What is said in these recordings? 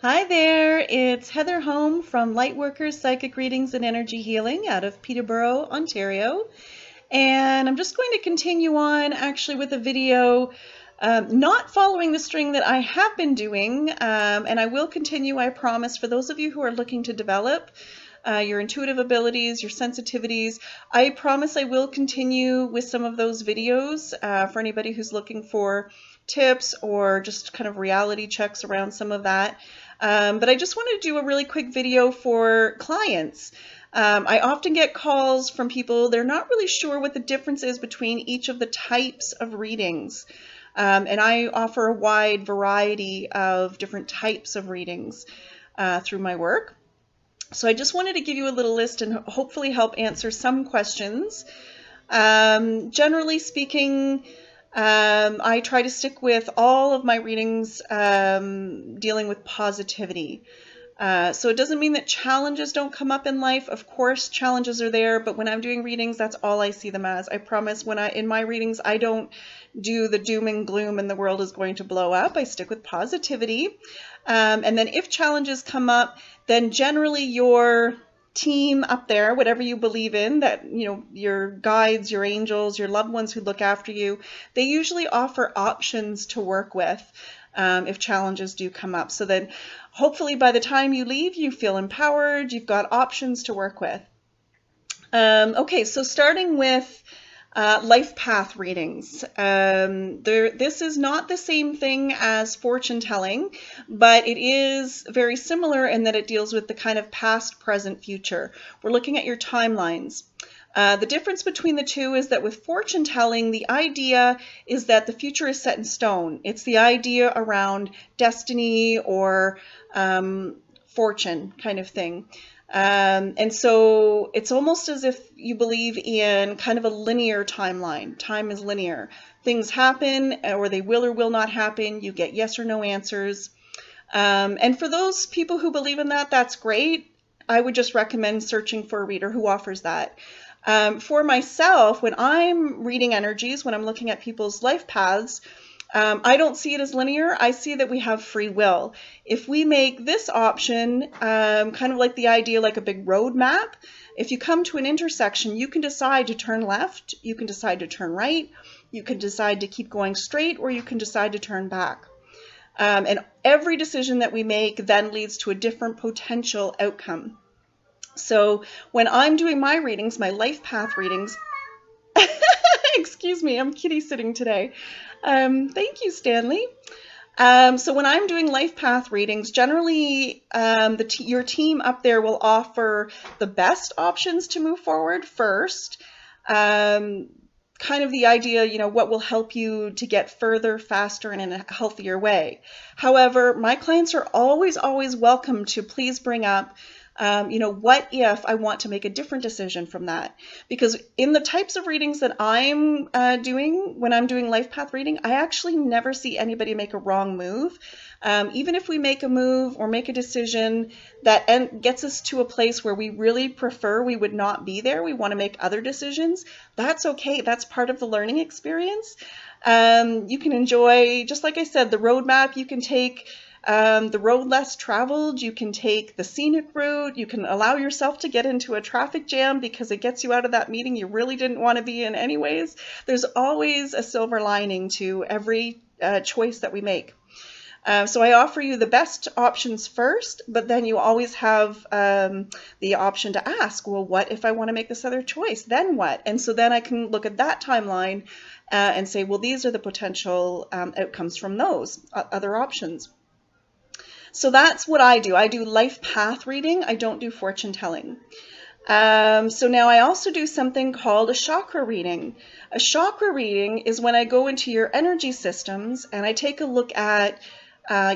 Hi there, it's Heather Home from Lightworkers Psychic Readings and Energy Healing out of Peterborough, Ontario. And I'm just going to continue on actually with a video not following the string that I have been doing, and I will continue, I promise, for those of you who are looking to develop your intuitive abilities, your sensitivities. I promise I will continue with some of those videos for anybody who's looking for tips or just kind of reality checks around some of that. But I just wanted to do a really quick video for clients. I often get calls from people, they're not really sure what the difference is between each of the types of readings. And I offer a wide variety of different types of readings through my work. So I just wanted to give you a little list and hopefully help answer some questions. Generally speaking, I try to stick with all of my readings dealing with positivity. So it doesn't mean that challenges don't come up in life. Of course, challenges are there, but when I'm doing readings, that's all I see them as. I promise in my readings, I don't do the doom and gloom and the world is going to blow up. I stick with positivity. And then if challenges come up, then generally your team up there, whatever you believe in, that, you know, your guides, your angels, your loved ones who look after you, they usually offer options to work with if challenges do come up. So then hopefully by the time you leave, you feel empowered, you've got options to work with. Okay, so starting with life path readings. This is not the same thing as fortune telling, but it is very similar in that it deals with the kind of past, present, future. We're looking at your timelines. The difference between the two is that with fortune telling, the idea is that the future is set in stone. It's the idea around destiny or fortune kind of thing. And so it's almost as if you believe in kind of a linear timeline. Time is linear. Things happen or they will or will not happen. You get yes or no answers. And for those people who believe in that, that's great. I would just recommend searching for a reader who offers that. For myself, when I'm reading energies, when I'm looking at people's life paths, I don't see it as linear. I see that we have free will. If we make this option kind of like the idea like a big road map, if you come to an intersection, you can decide to turn left, you can decide to turn right, you can decide to keep going straight, or you can decide to turn back. And every decision that we make then leads to a different potential outcome. So when I'm doing my readings, my life path readings, excuse me, I'm kitty sitting today. Thank you, Stanley. So when I'm doing life path readings, generally your team up there will offer the best options to move forward first. Kind of the idea, you know, what will help you to get further, faster, and in a healthier way. However, my clients are always welcome to please bring up you know, what if I want to make a different decision from that? Because in the types of readings that I'm doing, when I'm doing life path reading, I actually never see anybody make a wrong move. Even if we make a move or make a decision that gets us to a place where we really prefer we would not be there, we want to make other decisions, that's okay. That's part of the learning experience. You can enjoy, just like I said, the roadmap. You can take the road less traveled, you can take the scenic route, you can allow yourself to get into a traffic jam because it gets you out of that meeting you really didn't want to be in anyways. There's always a silver lining to every choice that we make. So I offer you the best options first, but then you always have the option to ask, well, what if I want to make this other choice? Then what? And so then I can look at that timeline and say, well, these are the potential outcomes from those other options. So that's what I do. I do life path reading. I don't do fortune telling. So now I also do something called a chakra reading. A chakra reading is when I go into your energy systems and I take a look at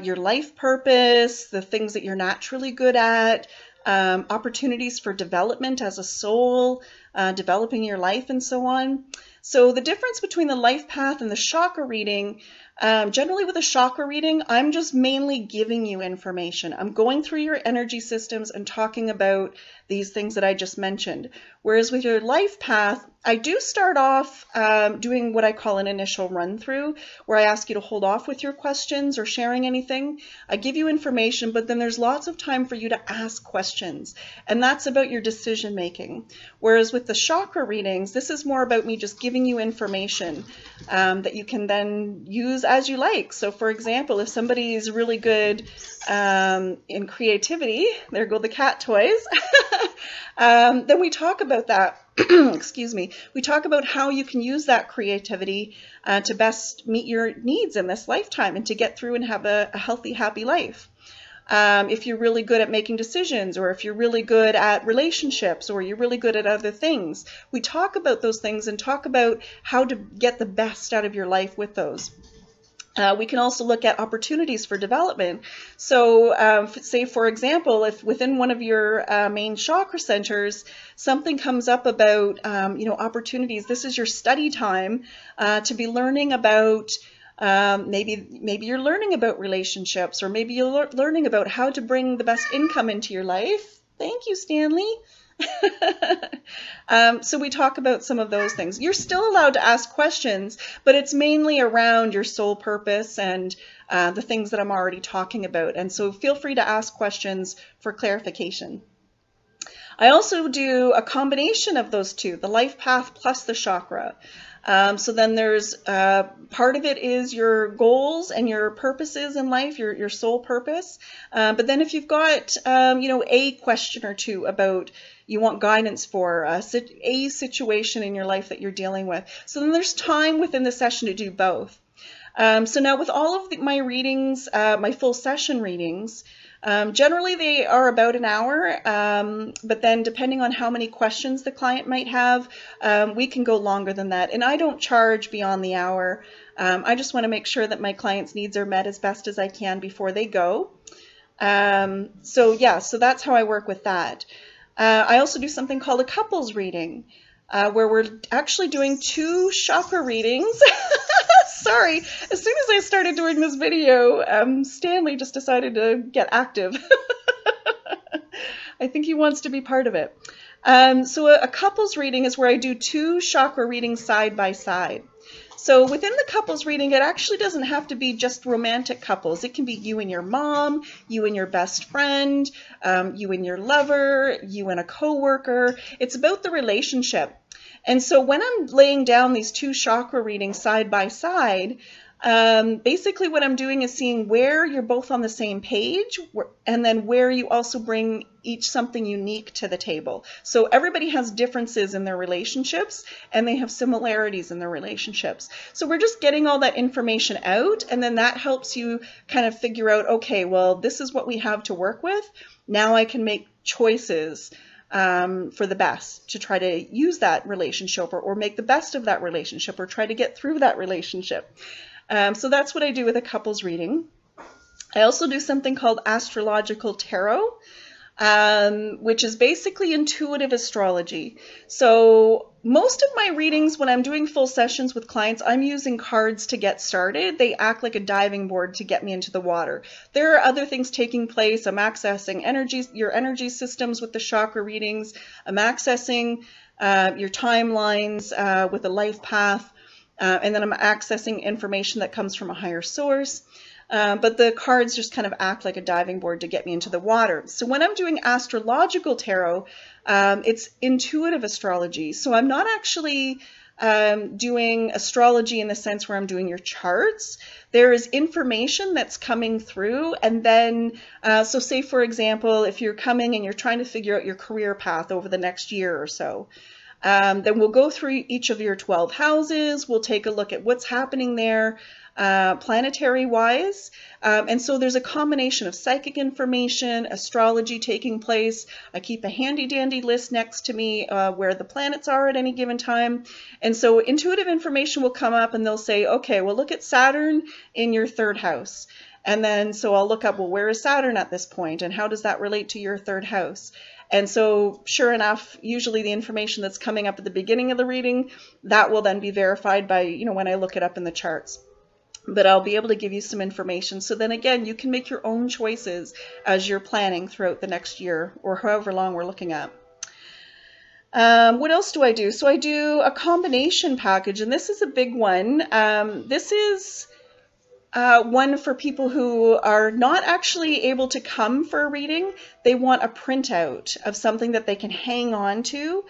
your life purpose, the things that you're naturally good at, opportunities for development as a soul, developing your life and so on. So the difference between the life path and the chakra reading, generally with a chakra reading, I'm just mainly giving you information. I'm going through your energy systems and talking about these things that I just mentioned. Whereas with your life path, I do start off doing what I call an initial run through, where I ask you to hold off with your questions or sharing anything. I give you information, but then there's lots of time for you to ask questions, and that's about your decision making. Whereas with the chakra readings, this is more about me just giving you information that you can then use as you like. So for example, if somebody is really good in creativity, there go the cat toys, then we talk about that. Excuse me. We talk about how you can use that creativity to best meet your needs in this lifetime and to get through and have a healthy, happy life. If you're really good at making decisions, or if you're really good at relationships, or you're really good at other things, we talk about those things and talk about how to get the best out of your life with those. We can also look at opportunities for development. So say, for example, if within one of your main chakra centers, something comes up about opportunities, this is your study time to be learning about maybe you're learning about relationships, or maybe you're learning about how to bring the best income into your life. Thank you, Stanley. So we talk about some of those things. You're still allowed to ask questions, but it's mainly around your soul purpose and the things that I'm already talking about. And so feel free to ask questions for clarification. I also do a combination of those two, the life path plus the chakra. So then there's part of it is your goals and your purposes in life, your soul purpose. But then if you've got, a question or two about you want guidance for a situation in your life that you're dealing with. So then there's time within the session to do both. So now with all of my readings, my full session readings, generally they are about an hour, but then depending on how many questions the client might have, we can go longer than that. And I don't charge beyond the hour. I just want to make sure that my clients' needs are met as best as I can before they go. So that's how I work with that. I also do something called a couples reading, where we're actually doing 2 chakra readings. Sorry, as soon as I started doing this video, Stanley just decided to get active. I think he wants to be part of it. So a couples reading is where I do 2 chakra readings side by side. So within the couples reading, it actually doesn't have to be just romantic couples. It can be you and your mom, you and your best friend, you and your lover, you and a coworker. It's about the relationship. And so when I'm laying down these 2 chakra readings side by side, basically what I'm doing is seeing where you're both on the same page, and then where you also bring each something unique to the table. So everybody has differences in their relationships, and they have similarities in their relationships. So we're just getting all that information out, and then that helps you kind of figure out, okay, well, this is what we have to work with. Now I can make choices for the best to try to use that relationship, or make the best of that relationship, or try to get through that relationship. So that's what I do with a couples reading. I also do something called astrological tarot, which is basically intuitive astrology. So most of my readings, when I'm doing full sessions with clients, I'm using cards to get started. They act like a diving board to get me into the water. There are other things taking place. I'm accessing your energy systems with the chakra readings. I'm accessing your timelines with a life path. And then I'm accessing information that comes from a higher source. But the cards just kind of act like a diving board to get me into the water. So when I'm doing astrological tarot, it's intuitive astrology. So I'm not actually doing astrology in the sense where I'm doing your charts. There is information that's coming through, and then, so say for example, if you're coming and you're trying to figure out your career path over the next year or so, then we'll go through each of your 12 houses. We'll take a look at what's happening there planetary wise. And so there's a combination of psychic information, astrology taking place. I keep a handy dandy list next to me where the planets are at any given time. And so intuitive information will come up, and they'll say, okay, well, look at Saturn in your 3rd house. And then so I'll look up, well, where is Saturn at this point? And how does that relate to your 3rd house? And so sure enough, usually the information that's coming up at the beginning of the reading, that will then be verified by, when I look it up in the charts. But I'll be able to give you some information. So then again, you can make your own choices as you're planning throughout the next year, or however long we're looking at. What else do I do? So I do a combination package, and this is a big one. This is one for people who are not actually able to come for a reading. They want a printout of something that they can hang on to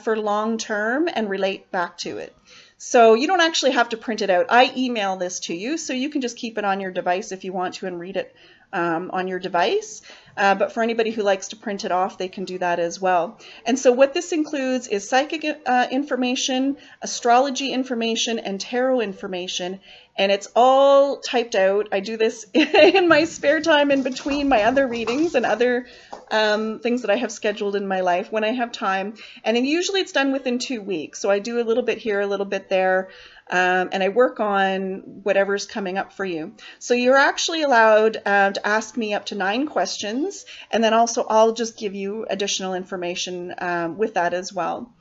for long term and relate back to it. So you don't actually have to print it out. I email this to you, so you can just keep it on your device if you want to and read it on your device. But for anybody who likes to print it off, they can do that as well. And so what this includes is psychic information, astrology information, and tarot information. And it's all typed out. I do this in my spare time in between my other readings and other things that I have scheduled in my life when I have time. And then usually it's done within 2 weeks. So I do a little bit here, a little bit there. And I work on whatever's coming up for you. So you're actually allowed to ask me up to 9 questions, and then also I'll just give you additional information with that as well.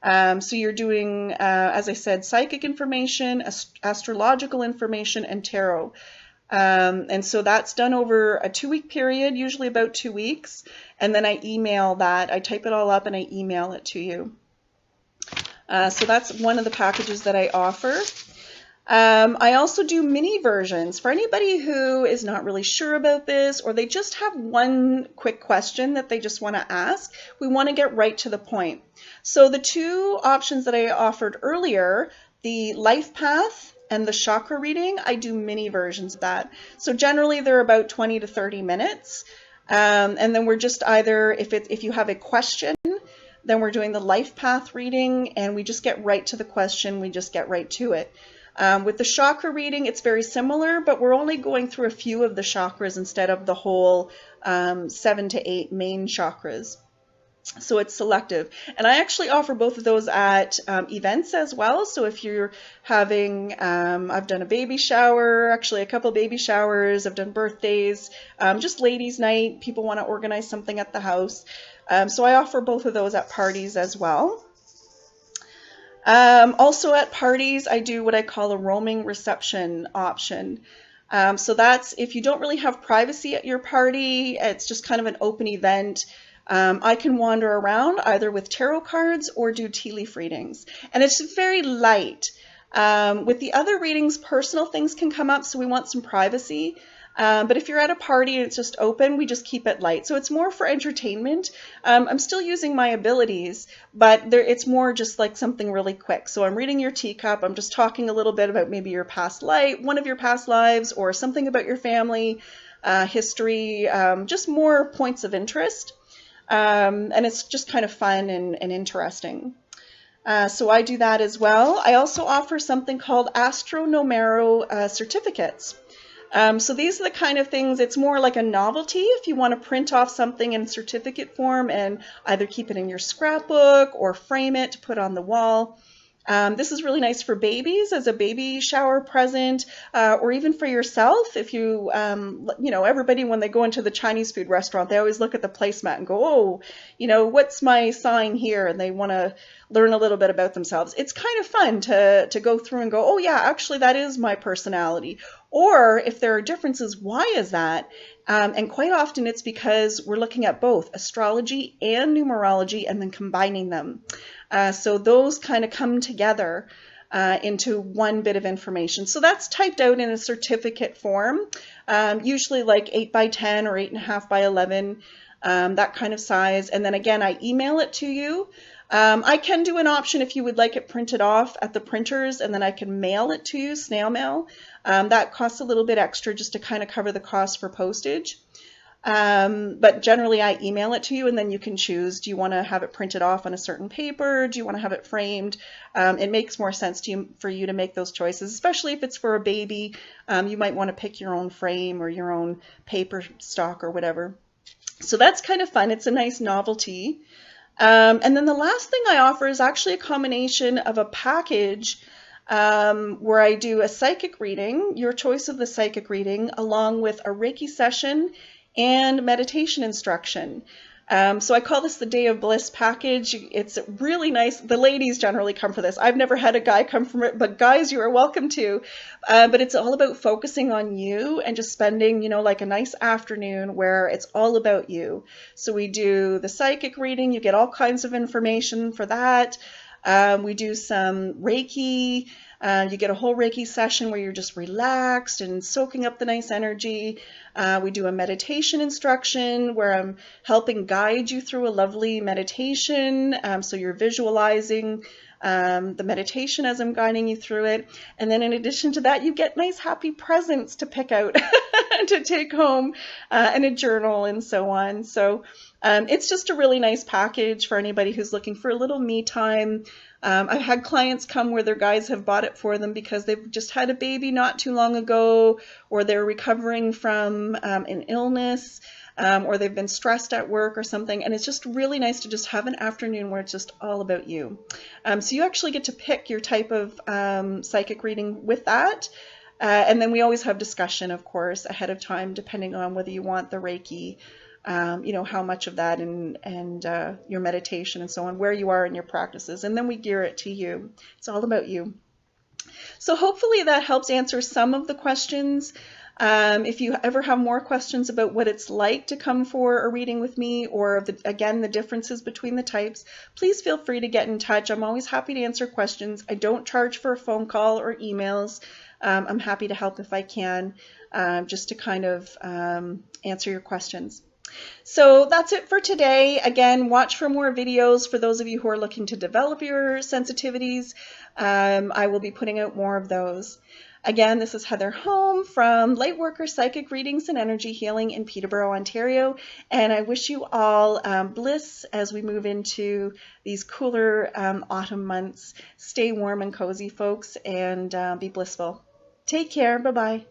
So you're doing, as I said, psychic information, astrological information, and tarot. And so that's done over a 2-week period, usually about 2 weeks. And then I email that. I type it all up and I email it to you. So that's one of the packages that I offer. I also do mini versions for anybody who is not really sure about this, or they just have one quick question that they just want to ask. We want to get right to the point. So the 2 options that I offered earlier, the life path and the chakra reading, I do mini versions of that. So generally they're about 20 to 30 minutes. And then we're just either, if you have a question, then we're doing the life path reading, and we just get right to the question. We just get right to it. With the chakra reading, it's very similar, but we're only going through a few of the chakras instead of the whole 7 to 8 main chakras. So it's selective. And I actually offer both of those at events as well. So if you're having, I've done a baby shower, actually a couple baby showers, I've done birthdays, just ladies' night, people want to organize something at the house. So I offer both of those at parties as well. Also at parties, I do what I call a roaming reception option. So that's if you don't really have privacy at your party, it's just kind of an open event. I can wander around either with tarot cards or do tea leaf readings. And it's very light. With the other readings, personal things can come up, so we want some privacy. But if you're at a party and it's just open, we just keep it light. So it's more for entertainment. I'm still using my abilities, but it's more just like something really quick. So I'm reading your teacup. I'm just talking a little bit about maybe your past life, one of your past lives, or something about your family, history, just more points of interest. And it's just kind of fun and interesting. So I do that as well. I also offer something called Astro-Numero certificates. So these are the kind of things, it's more like a novelty if you want to print off something in certificate form and either keep it in your scrapbook or frame it to put on the wall. This is really nice for babies as a baby shower present, or even for yourself. If you, everybody when they go into the Chinese food restaurant, they always look at the placemat and go, oh, what's my sign here? And they want to learn a little bit about themselves. It's kind of fun to go through and go, oh yeah, actually that is my personality. Or if there are differences, why is that? And quite often it's because we're looking at both astrology and numerology and then combining them. So those kind of come together into one bit of information. So that's typed out in a certificate form, usually like 8 by 10 or 8.5 by 11, that kind of size. And then again, I email it to you. I can do an option if you would like it printed off at the printers, and then I can mail it to you, snail mail. That costs a little bit extra just to kind of cover the cost for postage. But generally I email it to you, and then you can choose, do you want to have it printed off on a certain paper? Do you want to have it framed? It makes more sense for you to make those choices, especially if it's for a baby. You might want to pick your own frame or your own paper stock or whatever. So that's kind of fun. It's a nice novelty. And then the last thing I offer is actually a combination of a package where I do a psychic reading, your choice of the psychic reading, along with a Reiki session and meditation instruction. So I call this the Day of Bliss package. It's really nice. The ladies generally come for this. I've never had a guy come from it, but guys, you are welcome to. But it's all about focusing on you and just spending, like a nice afternoon where it's all about you. So we do the psychic reading. You get all kinds of information for that. We do some Reiki. You get a whole Reiki session where you're just relaxed and soaking up the nice energy. We do a meditation instruction where I'm helping guide you through a lovely meditation. So you're visualizing the meditation as I'm guiding you through it. And then in addition to that, you get nice happy presents to pick out to take home and a journal and so on. So it's just a really nice package for anybody who's looking for a little me time. I've had clients come where their guys have bought it for them because they've just had a baby not too long ago, or they're recovering from an illness, or they've been stressed at work or something. And it's just really nice to just have an afternoon where it's just all about you. So you actually get to pick your type of psychic reading with that. And then we always have discussion, of course, ahead of time, depending on whether you want the Reiki, how much of that and your meditation and so on, where you are in your practices. And then we gear it to you. It's all about you. So hopefully that helps answer some of the questions. If you ever have more questions about what it's like to come for a reading with me, or again, the differences between the types, please feel free to get in touch. I'm always happy to answer questions. I don't charge for a phone call or emails. I'm happy to help if I can, just to kind of answer your questions. So that's it for today. Again, watch for more videos for those of you who are looking to develop your sensitivities. I will be putting out more of those. Again, this is Heather Home from Lightworker Psychic Readings and Energy Healing in Peterborough, Ontario. And I wish you all bliss as we move into these cooler autumn months. Stay warm and cozy, folks, and be blissful. Take care. Bye-bye.